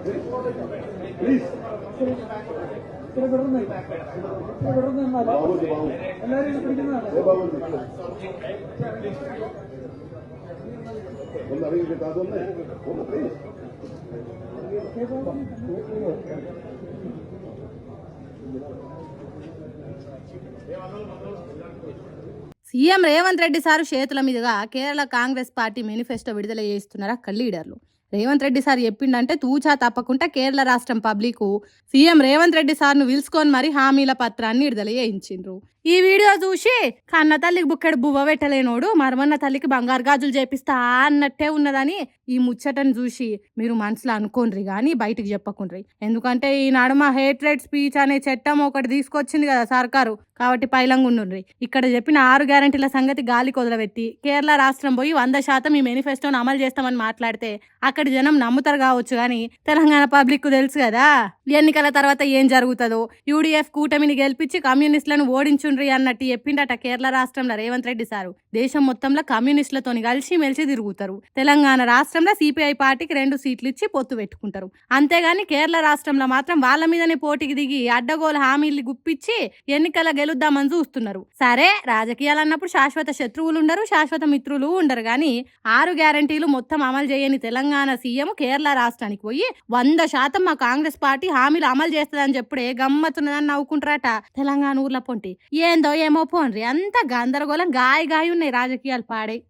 Please బాగుంది బాగుంది ಒಂದು ಅಡಿಗೆ ಬೇಕಾದೊಂದೇ ಒಂದು please CM Revanth Reddy sir చేతుల మీదుగా కేరళ కాంగ్రెస్ పార్టీ మేనిఫెస్టో విడుదల చేస్తున్నారు అక్కడ లీడర్లు. రేవంత్ రెడ్డి సార్ చెప్పిండంటే తూచా తప్పకుండా కేరళ రాష్ట్రం పబ్లిక్ సీఎం రేవంత్ రెడ్డి సార్ను పిలుచుకొని మరి హామీల పత్రాన్ని విడుదల చేయించిండ్రు. ఈ వీడియో చూసి కన్న తల్లికి బుక్కెడు బువ్వ పెట్టలేనోడు మరమన్న తల్లికి బంగారు గాజులు చేపిస్తా అన్నట్టే ఉన్నదని ఈ ముచ్చటను చూసి మీరు మనసులో అనుకోండ్రి కానీ బయటికి చెప్పకుండ్రి. ఎందుకంటే ఈ నడుమ హేట్రెడ్ స్పీచ్ అనే చట్టం ఒకటి తీసుకొచ్చింది కదా సర్కారు, కాబట్టి పైలంగా ఉండుండ్రి. ఇక్కడ చెప్పిన 6 గ్యారెంటీల సంగతి గాలి కొదలబెట్టి కేరళ రాష్ట్రం పోయి 100% ఈ మేనిఫెస్టోను అమలు చేస్తామని మాట్లాడితే అక్కడ జనం నమ్ముతారు కావచ్చు కానీ తెలంగాణ పబ్లిక్ తెలుసు కదా ఎన్నికల తర్వాత ఏం జరుగుతుందో. యూడీఎఫ్ కూటమిని గెలిపించి కమ్యూనిస్టులను ఓడించుండ్రి అన్నట్టు చెప్పిండట కేరళ రాష్ట్రంలో రేవంత్ రెడ్డి సారు. దేశం మొత్తంలో కమ్యూనిస్టులతో కలిసి మెలిసి తిరుగుతారు. తెలంగాణ రాష్ట్రంలో సిపిఐ పార్టీకి 2 సీట్లు ఇచ్చి పొత్తు పెట్టుకుంటారు. అంతేగాని కేరళ రాష్ట్రంలో మాత్రం వాళ్ళ మీదనే పోటీకి దిగి అడ్డగోలు హామీలు గుప్పించి ఎన్నికల గెలుద్దామని చూస్తున్నారు. సరే, రాజకీయాలు అన్నప్పుడు శాశ్వత శత్రువులు ఉండరు, శాశ్వత మిత్రులు ఉండరు. కానీ 6 గ్యారెంటీలు మొత్తం అమలు చేయని తెలంగాణ సీఎం కేరళ రాష్ట్రానికి పోయి 100% మా కాంగ్రెస్ పార్టీ హామీలు అమలు చేస్తుందని చెప్పుడే గమ్మత్తున్నదని నవ్వుకుంటారట తెలంగాణ ఊర్ల పొంటి. ఏందో ఏమో పోన్రి, అంత గందరగోళం గాయ ఉన్నాయి రాజకీయాలు పాడే.